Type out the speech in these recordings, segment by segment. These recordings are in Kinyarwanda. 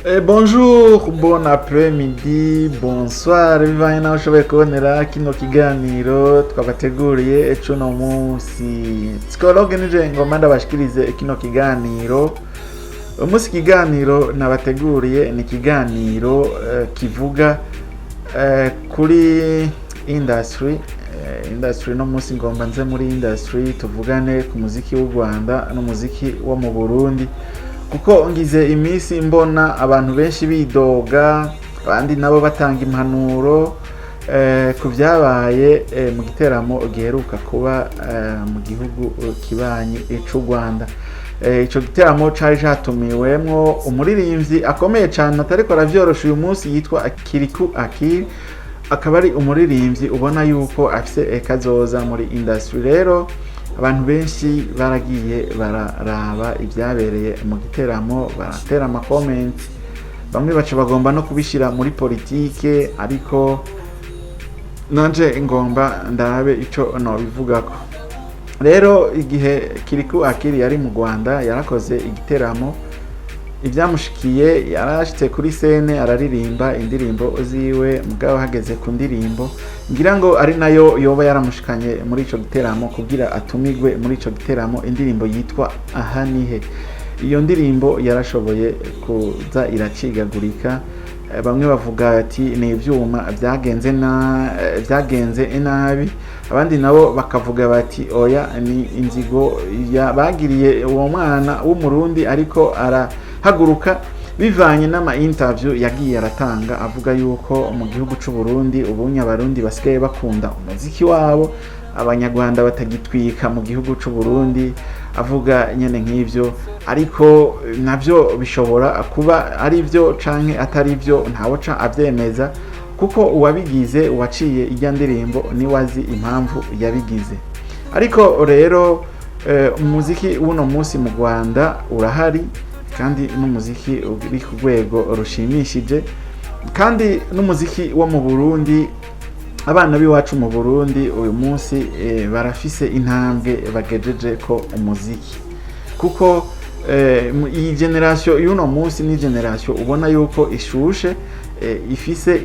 Bonjour, bon après-midi, bonsoir, bivanye naho ushoboye kubonera kino kiganiro twabateguriye cuno munsi. Psikologe nije ngoma ndabashikirize kino kiganiro. Umunsi kiganiro nabateguriye ni kiganiro kivuga kuri industry no munsi ngomba nze muri industry tuvugane ku muziki w'u Rwanda no muziki wo mu Burundi. Kuko ngize imisi mbona abantu benshi bidoga abandi nabo batanga impanuro ku byabaye mu giteramo giheruka kuba mu gihugu kibanyi cy'u Rwanda. Ico giteramo cari catumiwemwo umuririmbyi akomeye cyane atariko aravyorosha uyu munsi yitwa Kirikou akaba ari umuririmbyi ubona yuko afise kazoza muri industry. Rero abantu benshi baragiye bararaba ibyabereye mu giteramo, baratera ama comments, bamwe baca bagomba no kubishira muri politike, ariko nanje ngomba ndabe ico no bivugako. Rero igihe Kirikou yari mu Rwanda yarakoze igiteramo, ibyamushikiye yarashitse kuri scene araririmba indirimbo ziwe, mugabo hageze ku ndirimbo ngira ngo ari nayo yoba yaramushikanye muri ico giteramo kugira atumigwe muri ico giteramo, indirimbo yitwa aha nihe. Iyo ndirimbo yarashoboye kuza iracigagurika, bamwe bavuga ati ni ivyuma byagenze nabi, abandi nabo bakavuga bati oya ni inzigo bagiriye uwo mwana w'umurundi ariko arahaguruka, bivanye n'ama interview yagiye aratanga avuga yuko mu gihugu c'u Burundi ubunya abarundi basigaye bakunda umuziki wabo, abanyarwanda batagitwika mu gihugu c'u Burundi, avuga nyene nk'ivyo. Ariko navyo bishobora kuba ari byo canke atari byo, ntawo ca avyemeza kuko uwabigize uwaciye ijya ndirimbo ni wazi impamvu yabigize. Ariko rero umuziki w'uno munsi mu Rwanda urahari, kandi n'umuziki uri ku rwego rushimishije, kandi n'umuziki wo mu Burundi, abana biwacu mu Burundi uyu munsi barafise intambwe bagejeje ko umuziki, kuko iyi generation y'uno munsi ni generation ubona yuko ishushe, ifise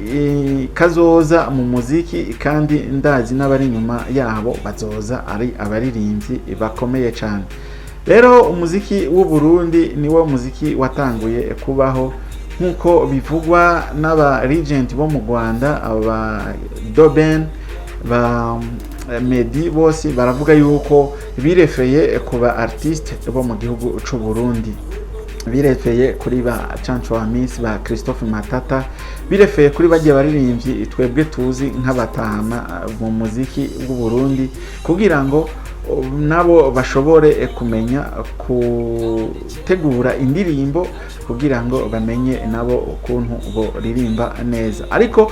kazoza mu muziki, kandi ndazi n'abari nyuma yabo bazoza ari abaririmbyi bakomeye cyane. Rero umuziki w'u Burundi niwo muziki watanguye kubaho nkuko bivugwa n'aba legend bo mu Rwanda, aba Doben, ba Medi, bose baravuga yuko birefeye kuba artiste bo mu gihugu c'u Burundi, birefeye kuri ba Chancho wa Miss, ba Christophe Matata, birefeye kuri bagiye baririmbyi twebwe tuzi nk'abatama mu muziki w'u Burundi, kugira ngo nabo bashobore kumenya gutegura indirimbo, kugira ngo bamenye nabo ukuntu bo ririmba neza. Ariko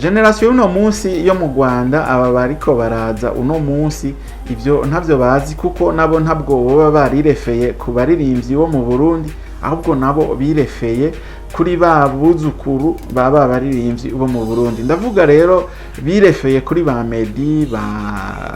generation y'uno munsi yo mu Rwanda, aba bariko baraza uno munsi ivyo ntavyo bazi, kuko nabo ntabwo baba barirefeye ku baririmbyi bo mu Burundi, ahubwo nabo birefeye kuri ba buzukuru baba baririmbyi bo mu Burundi. Ndavuga rero birefeye kuri ba Medi, ba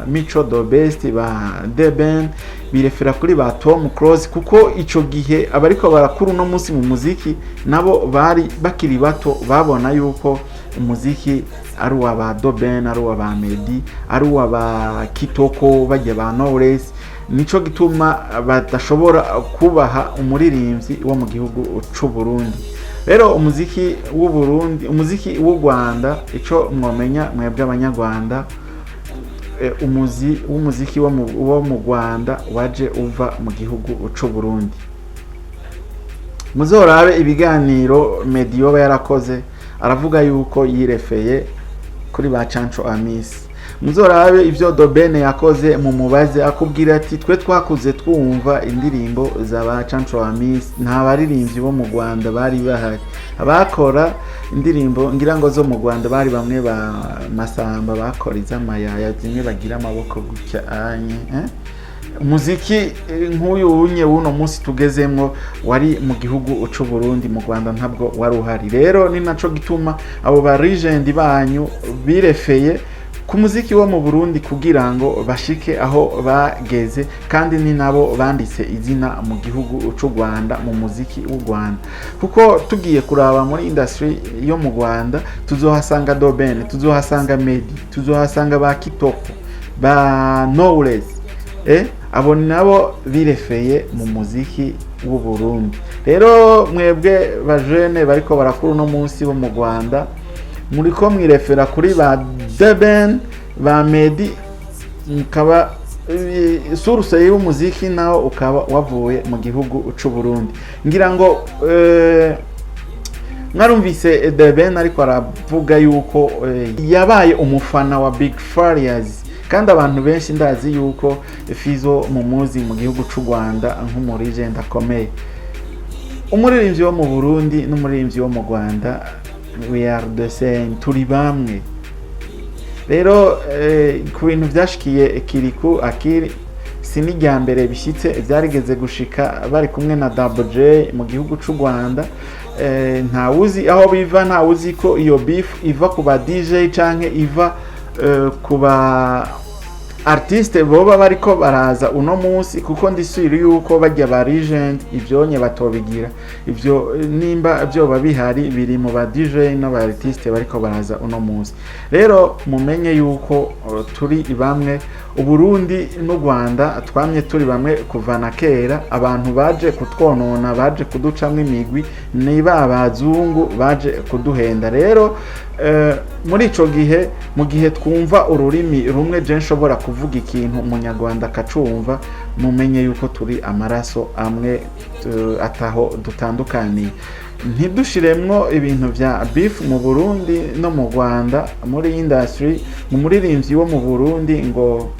Mico the Best, ba Deben, birefera kuri ba Tom Close, kuko ico gihe abariko barakuru no munsi mu muziki nabo bari bakiri bato, babona yuko umuziki ari uwa ba Doben, ari uwa ba Medi, ari uwa ba Kitoko, bajye ba Knowless. Nico gituma badashobora kubaha umuririmbyi wo mu gihugu c'u Burundi. Rero umuziki w'u Burundi, umuziki w'u Rwanda, ico mwomenya mwebwe abanyarwanda, umuziki wo mu Rwanda waje uva mu gihugu c'u Burundi. Muzorabe ibiganiro Medio yarakoze, aravuga yuko yirefeye kuri ba Chancho Amis. Muzorabe ivyo Dobene yakoze mu mubaze, akubwira ati twe twakuze twumva indirimbo za ba Chancho Amis, nta baririmbyi bo mu Rwanda bari bahari. Abakora indirimbo ngira ngo zo mu Rwanda bari bamwe ba Masamba bakora izamayaya zimwe bagira amaboko gutya anye, umuziki nk'uyu unye wuno munsi tugezemwo wari mu gihugu c'u Burundi, mu Rwanda ntabwo wari uhari. Rero ni naco gituma abo ba legend banyu birefeye ku muziki wo mu Burundi kugira ngo bashike aho bageze, kandi ni nabo banditse izina mu gihugu c'u Rwanda mu muziki w'u Rwanda. Kuko tugiye kuraba muri industry yo mu Rwanda tuzohasanga Doben, tuzohasanga Medi, tuzohasanga ba Kitoko, ba Knowless, abo nabo birefeye mu muziki w'u Burundi. Rero mwebwe bajene bariko barakuru no munsi bo mu Rwanda, muriko mwirefera kuri ba Doben, ba Medi, mukaba source y'umuziki nawo ukaba wavuye mu gihugu c'u Burundi. Ngira ngo mwarumvise Doben ariko aravuga yuko yabaye umufana wa Big Farious, kandi abantu benshi ndazi yuko Fizo mumuzi mu gihugu c'u Rwanda nk'umuregent akomeye. Umuririmbyi wo mu Burundi n'umuririmbyi wo mu Rwanda, we are the same, turi bamwe. Rero ku bintu byashikiye Kirikou akiri sinijya mbere bishitse, byarigeze gushika bari kumwe na Double J mu gihugu c'u Rwanda. Nta wuzi aho biva, nta wuzi ko iyo beef iva ku ba DJ canke iva ku ba artiste boba bariko baraza uno munsi, kuko ndisubira yuko bajya ba legend ivyonye batobigira. Ivyo nimba byoba bihari biri mu ba DJ no ba artiste bariko baraza uno munsi. Rero mumenye yuko turi bamwe, Uburundi n'u Rwanda twamye turi bamwe kuva na kera. Abantu baje kutwonona, baje kuducamwe imigwi, niba abazungu baje kuduhenda. Rero muri ico gihe, mu gihe twumva ururimi rumwe, je nshobora kuvuga ikintu umunyarwanda akacumva, mumenye yuko turi amaraso amwe, ataho dutandukaniye. Ntidushiremwo ibintu vya beef mu Burundi no mu Rwanda muri industry. Mu muririmbyi wo mu Burundi ngo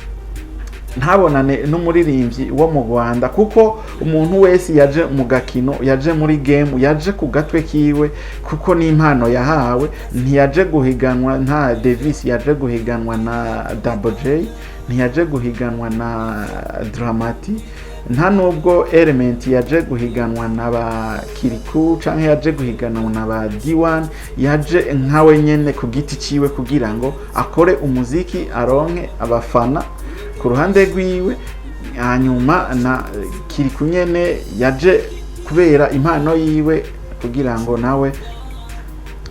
ntabonane n'umuririmbyi wo mu Rwanda, kuko umuntu wese yaje mu gakino, yaje muri game, yaje ku gatwe kiwe, kuko ni impano yahawe. Ntiyaje guhiganwa, nta Davis yaje guhiganwa na Double J, ntiyaje guhiganwa na Dramati, nta nubwo Element yaje guhiganwa na ba Kirikou canke yaje guhiganwa na ba D1. Yaje nkawe nyene ku giti ciwe kugira ngo akore umuziki, aronke abafana ku ruhande rwiwe. Hanyuma na Kirikou nyene yaje kubera impano yiwe kugira ngo nawe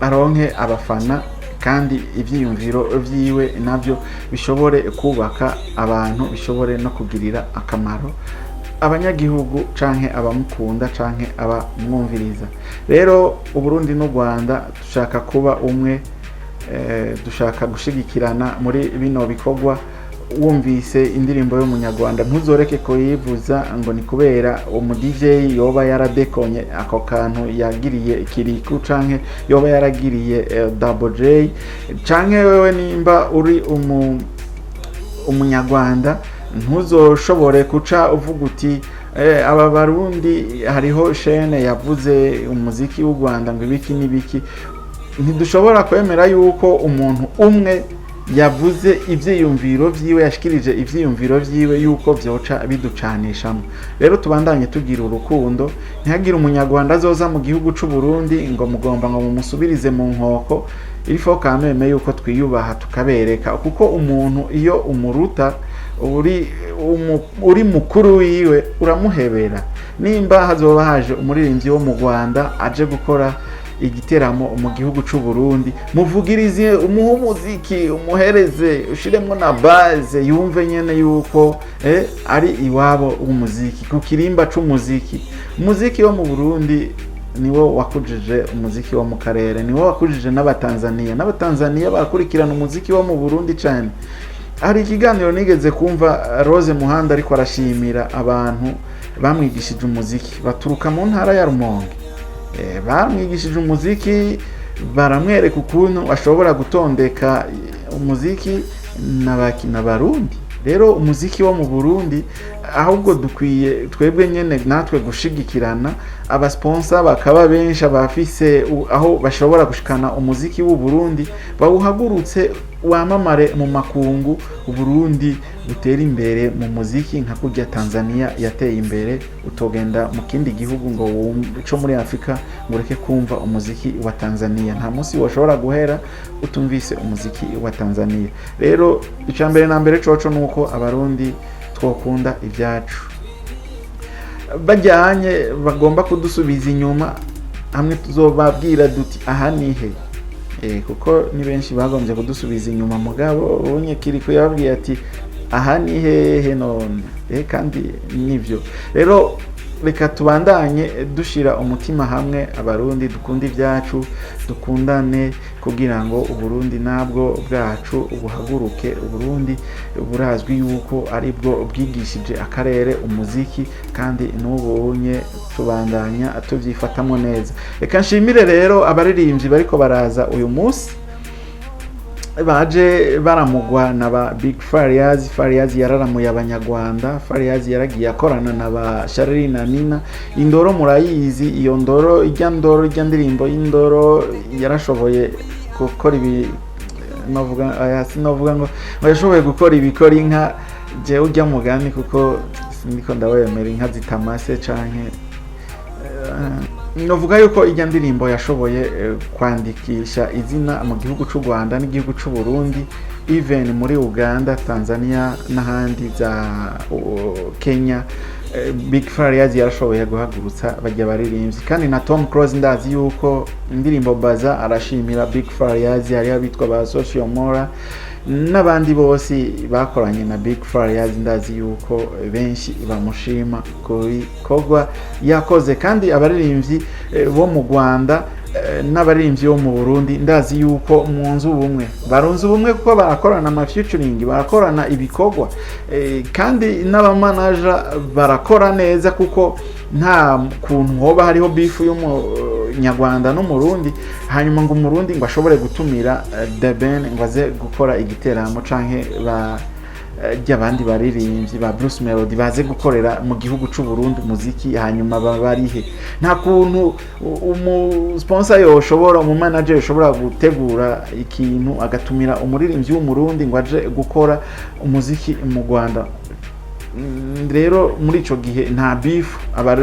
aronke abafana, kandi ivyiyumviro vyiwe navyo bishobore kubaka abantu, bishobore no kugirira akamaro abanyagihugu canke abamukunda canke abamwumviriza. Rero Uburundi n'u Rwanda dushaka kuba umwe, dushaka gushigikirana muri bino bikorwa. Wumvise indirimbo y'umunyarwanda ntuzoreke ko yivuza ngo ni kubera umu DJ yoba yaradekonye ako kantu yagiriye Kirikou canke yoba yaragiriye Double J, canke wewe nimba uri umunyarwanda ntuzoshobore kuca uvuga uti aba Barundi hariho shene yavuze umuziki w'u Rwanda ngo ibiki n'ibiki. Ntidushobora kwemera yuko umuntu umwe yavuze ivyiyumviro vyiwe, yashikirije ivyiyumviro vyiwe, yuko vyoca biducanishamo. Rero tubandanye tugira urukundo, ntihagire umunyarwanda azoza mu gihugu c'u Burundi ngo mugomba ngo mumusubirize mu nkoko. Ilifo kameme yuko twiyubaha tukabereka, kuko umuntu iyo umuruta uri mukuru wiwe uramuhebera. Nimba hazoba haje umuririmbyi wo mu Rwanda aje gukora igiteramo mu gihugu c'u Burundi, muvugirize, umuhe umuziki, umuhereze, ushiremwo na base, yumve nyene yuko ari iwabo umuziki, ku kirimba c'umuziki. Umuziki wo mu Burundi niwo wakujije umuziki wo mu karere, niwo wakujije n'abatanzania barakurikirana umuziki wo mu Burundi cyane. Hari ikiganiro nigeze kumva Rose Muhanda ariko arashimira abantu bamwigishije umuziki, baturuka mu ntara ya Rumonge. Bamwigishije umuziki, baramwereka ukuntu ashobora gutondeka umuziki n'abakina Barundi. Rero umuziki wo mu Burundi ahubwo dukwiye twebwe nyene natwe gushigikirana, abasponsor bakaba benshi, abafise aho bashobora gushikana umuziki w'u Burundi, bawuhagurutse wamamare mu makungu, Burundi butera imbere mu muziki nka kurya Tanzania yateye imbere. Utogenda mu kindi gihugu ngo cyo muri Afrika ngo ureke kumva umuziki wa Tanzania, nta munsi washobora guhera utumvise umuziki wa Tanzania. Rero icambere na mbere coco nuko abarundi twokunda ibyacu, bajyanye bagomba kudusubiza inyuma, hamwe tuzobabwira duti aha nihe, kuko ni benshi bagombye kudusubiza inyuma, mugabo ubonye Kirikou yababwiye ati aha ni hehe none, kandi nivyo. Rero reka tubandanye dushira umutima hamwe, abarundi dukunda ibyacu, dukundane kugira ngo Uburundi nabwo bwacu buhaguruke. Uburundi burazwi yuko aribwo bwigishije akarere umuziki, kandi n'ubunye tubandanya tuvyifatamo neza. Reka nshimire rero abaririmbyi bariko baraza uyu munsi, baje baramugwa na ba Big Fariaz. Fariaz yararamuye abanyarwanda, Fariaz yaragiye akorana na ba Shariri na Nina. Indoro murayizi, iyo ndoro ijya ndirimbo y'indoro yarashoboye gukora ibi, sinovuga ngo yashoboye gukora ibikora inka. Je ujya mugani kuko niko ndawemera inka zitamase canke novuga yuko ijya ndirimbo yashoboye kwandikisha izina mu gihugu cy'u Rwanda n'igihugu cy'u Burundi, even muri Uganda, Tanzania n'ahandi za Kenya. Big Fariaz yarashoboye guhagurutsa bajya baririmbyi, kandi na Tom Close ndazi yuko indirimbo Baza arashimira Big Fariaz, yari abitwa ba Social Mora n'abandi bose bakoranye na Big Fariaz. Ndazi yuko benshi bamushima kuri kogwa yakoze, kandi abaririmbyi bo mu Rwanda n'abaririmbyi bo mu Burundi ndazi yuko munzu ubumwe barunze ubumwe, kuko barakorana ama featuring, barakorana ibikorwa, kandi n'abamanaja barakora neza, kuko nta kuntu hoba hariho beef y'umunyarwanda n'umurundi hanyuma ngo umurundi ngo ashobore gutumira The Ben ngo aze gukora igiteramo, canke abandi baririmbyi ba Bruce Melody baze gukorera mu gihugu cy'u Burundi umuziki, hanyuma barihe. Nta kuntu sponsor yoshobora, manager yoshobora gutegura ikintu agatumira umuririmbyi w'umurundi ngo aje gukora umuziki mu Rwanda. Rero muri ico gihe nta beef,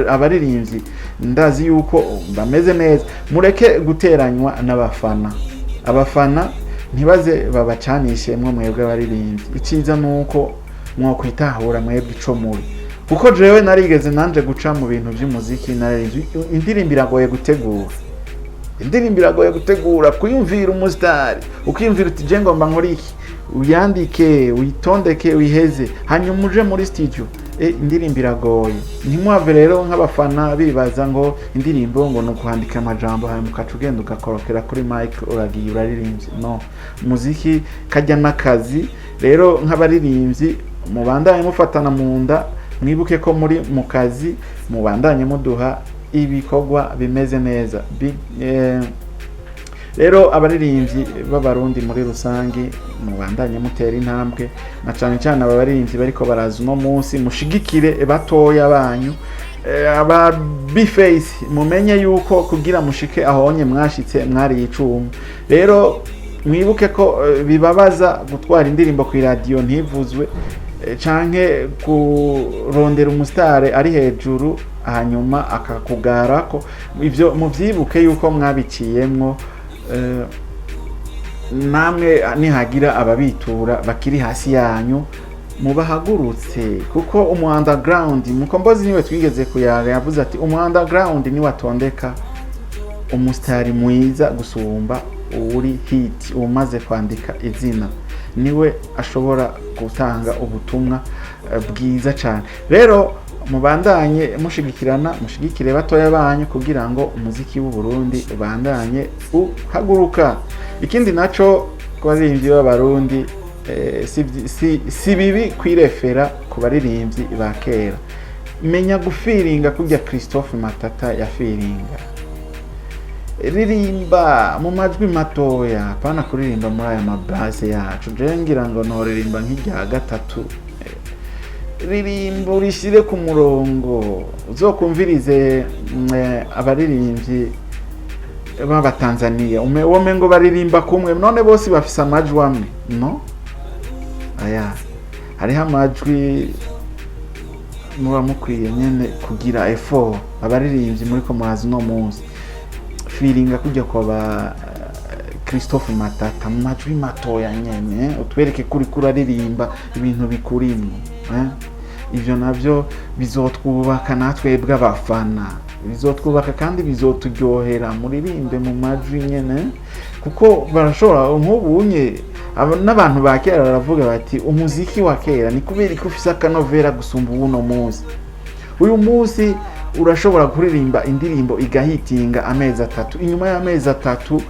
abaririmbyi ndazi yuko bameze neza. Mureke guteranywa n'abafana, abafana ntibaze babacanishe mwebwe abaririmbyi. Iciza nuko mwokwitahura mwebwe ico muri, kuko jewe narigeze nanje guca mu bintu by'umuziki. Naririmbyi indirimbo iragoye gutegura, kuyumvira umusitari, ukiyumvira uti je ngomba nkora iki, uyandike, uyitondeke, uyiheze, hanyuma uje muri studio. Indirimbo iragoye. Ntimwave rero nk'abafana bibaza ngo indirimbo ngo nukuhandika amajambo hanyuma ukaca ugenda ugakorokera kuri mic uragiye uraririmbye. No, muziki kajya n'akazi. Rero nk'abaririmbyi mubandanye mufatana mu nda, mwibuke ko muri mu kazi, mubandanye muduha ibikorwa bimeze neza. Rero abaririmbyi b'abarundi muri rusangi mubandanye mutera intambwe, na cyane cyane abaririmbyi bariko baraza uno munsi, mushigikire batoya banyu, aba B-face mumenye yuko kugira mushike ahonye mwashitse mwari icuma. Rero mwibuke ko bibabaza gutwara indirimbo ku radio ntivuzwe, canke kurondera umusitare ari hejuru hanyuma akakugarako. Ivyo muvyibuke yuko mwabiciyemwo. Namwe nihagira ababitura bakiri hasi yanyu mubahagurutse, kuko underground mukombozi niwe twigeze kuyaga yavuze ati underground ni watondeka umusitari mwiza gusumba uri hit, umaze kwandika izina niwe ashobora gutanga ubutumwa bwiza cyane. Rero mubandanye mushigikirana, mushigikire batoya banyu kugira ngo umuziki w'u Burundi ubandanye uhaguruka. Ikindi naco kubaririmbyi b'abarundi si bibi kwirefera ku baririmbyi ba kera. Menya gufiringa kurya Christophe Matata yafiringa. Ririmba mu majwi matoya, pana kuririmba muri aya mabase yacu. Je ngira ngo noririmba nk'irya gatatu. Ririmba urishire ku murongo, uzokumvirize abaririmbyi baba Tanzania ume ngo baririmba kumwe none bose bafise amajwi amwe no aya hariho amajwi muba mukwiye nyene kugira effort abaririmbyi muri ko murazi no munsi feelinga kujya kwa ba Christophe Matata mu majwi matoya nyene utwereke kuri kuraririmba ibintu bikurimo ivyo navyo bizotwubaka natwe bw'abafana bizotwubaka kandi bizoturyohera muririmbe mu majwi nyene kuko barashobora nk'ubunye n'abantu ba kera baravuga bati umuziki wa kera ni kubera ko ufise akanovera gusumba uno munsi uyu munsi urashobora kuririmba indirimbo igahitinga amezi 3 inyuma y'amezi 3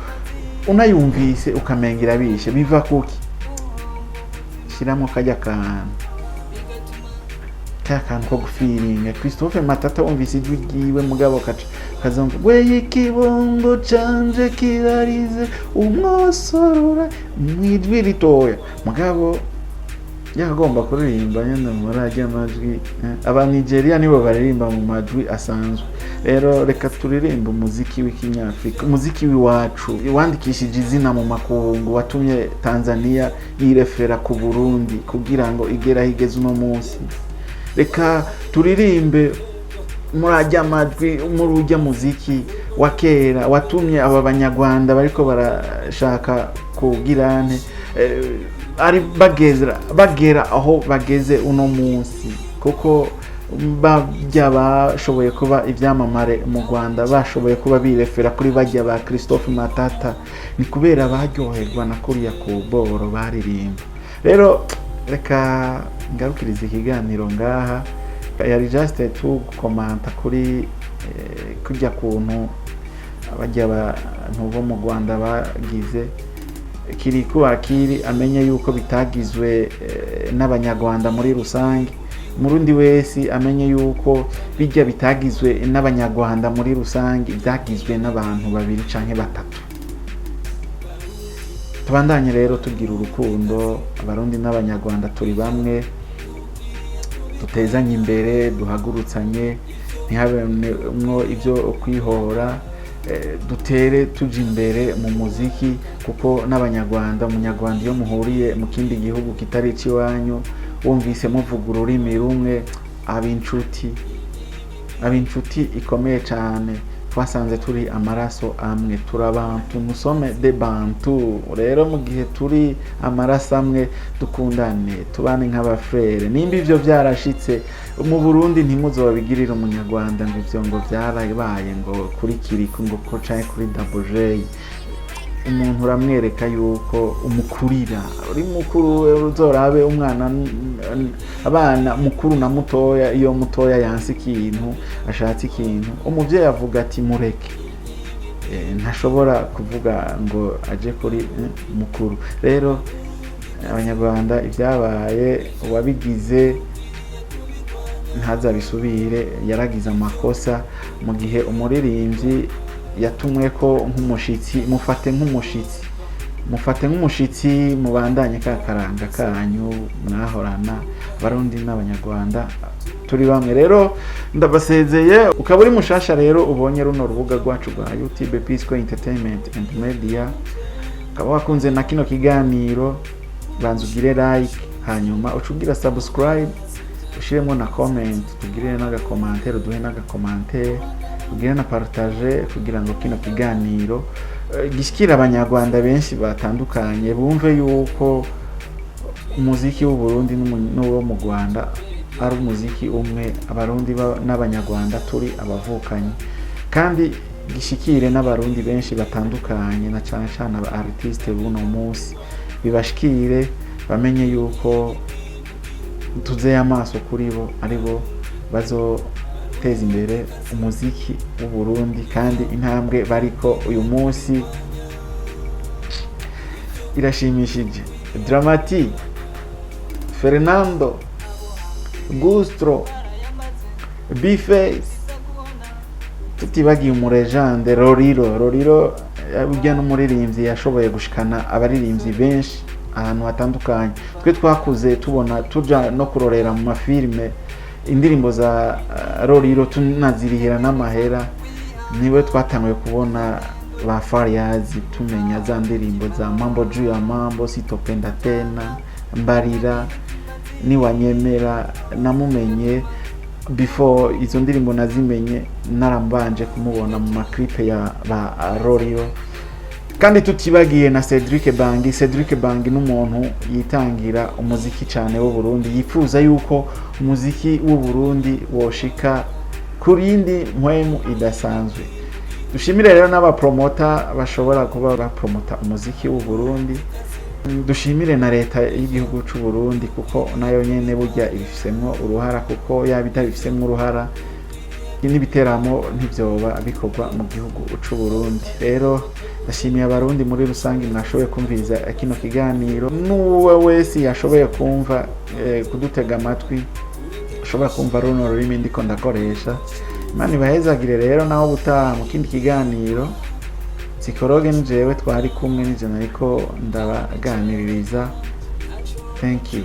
unayumvise ukamengira bishe biva kuki shiramo kajya kantu ko gufiringa Christophe Matata wumvise ijwi ryiwe mugabo kazumva we ikibongo canje kirarize umwosorora mwijwi ritoya mugabo yakagomba kuririmba nyene murajya amajwi aba Nigeria nibo baririmba mu majwi asanzwe rero reka turirimba umuziki w'ikinyafrika umuziki wiwacu wandikishije izina mu makungu watumye Tanzania yirefera ku Burundi kugira ngo igera higeze uno munsi reka turirimbe murajya amajwi murujya muziki wa kera watumye aba banyarwanda bariko barashaka kugirane ari bagera aho bageze uno munsi kuko bajya bashoboye kuba ibyamamare mu Rwanda bashoboye kuba birefera kuri bajya ba Christophe Matata ni kubera baryoherwa na kuriya ku boro baririmba rero reka ngarukiriza ikiganiro ngaha yari just to comment kuri kujya kuntu abajya abantu bo mu Rwanda bagize Kirikou akiri amenye yuko bitagizwe n'abanyarwanda muri rusange murundi wese amenye yuko bijya bitagizwe n'abanyarwanda muri rusange byagizwe n'abantu babiri canke batatu tubandanye rero tugira urukundo abarundi n'abanyarwanda turi bamwe dutezanye imbere duhagurutsanye ntihabemwo ibyo kwihora dutere tuje imbere mu muziki kuko n'abanyarwanda umunyarwanda iyo muhuriye mu kindi gihugu kitari ciwanyu wumvise muvuga ururimi rumwe ab'inshuti ikomeye cyane twasanze turi amaraso amwe turabantu musome de bantu rero mu gihe turi amaraso amwe dukundane tubane nk'abafrere nimba ivyo byarashitse mu Burundi ntimuzobigirira umunyarwanda ngo ivyo ngo byarabaye ngo kuri Kirikou ngo ko caye kuri Dabojey umuntu uramwereka yuko umukurira uri mukuru uzorabe umwana abana mukuru na mutoya iyo mutoya yansi ikintu ashatse ikintu umuvyeyi avuga ati mureke ntashobora kuvuga ngo aje kuri mukuru rero abanyarwanda ibyabaye wabigize ntazabisubire yaragize amakosa mu gihe umuririmbyi yatumwe ko nk'umushitsi mufate nk'umushitsi mubandanye kakaranga kanyu mwahorana barundi n'abanyarwanda turi bamwe rero ndabasezeye ukaba uri mushasha rero ubonye runo rubuga rwacu rwa YouTube Pisco Entertainment and Media ukaba wakunze na kino kiganiro banza ugire like hanyuma ucugira subscribe ushiremo na comment tugire n'agakomantere duhe n'agakomantere ugire na partage kugira ngo kino kiganiro gishikira abanyarwanda benshi batandukanye bumve yuko umuziki w'u Burundi n'uwo mu Rwanda ari umuziki umwe abarundi n'abanyarwanda turi abavukanye kandi gishikire n'abarundi benshi batandukanye na cyane cyane aba artiste buno munsi bibashikire bamenye yuko tuzeye amaso kuri bo ari bo bazoteza imbere umuziki w'u Burundi kandi intambwe bariko uyu munsi irashimishije. Dramati, Fernando, Gustro, B-Face, tutibagiye umurejande Roriro ujya n'umuririmbyi yashoboye gushikana abaririmbyi benshi ahantu hatandukanye. Twe twakuze tubona tuja no kurorera mu mafilme indirimbo za Roriro tunazirihira n'amahera, niwe twatanguye kubona ba Fariyazi tumenya za ndirimbo za mambo juu ya mambo, sitopenda tena, mbarira, niwanyemera, namumenye before izo ndirimbo nazimenye narambanje kumubona mu maklipe ya ba Rorio. Kandi tutibagiye na Cedric Bangi n'umuntu yitangira umuziki cyane w'u Burundi, yifuza yuko umuziki w'u Burundi woshika kuri yindi mpwemu idasanzwe. Dushimire rero n'abapromota bashobora kuba bapromota umuziki w'u Burundi. Dushimire na leta y'igihugu cy'u Burundi kuko nayo nyene burya ibifisemwo uruhara, kuko yabitabifisemo uruhara n'ibiteramo ntibyoba bikorwa mu gihugu cy'u Burundi. Rero ndashimiye abarundi muri rusange mwashoboye kumviriza kino kiganiro, n'uwe wese yashoboye kumva kudutega amatwi ashobora kumva runo rurimi ndiko ndakoresha. Imana ibahezagire rero, naho butaha mu kindi kiganiro. Psikologe ni jewe twari kumwe, nije nariko ndabaganiririza. Thank you.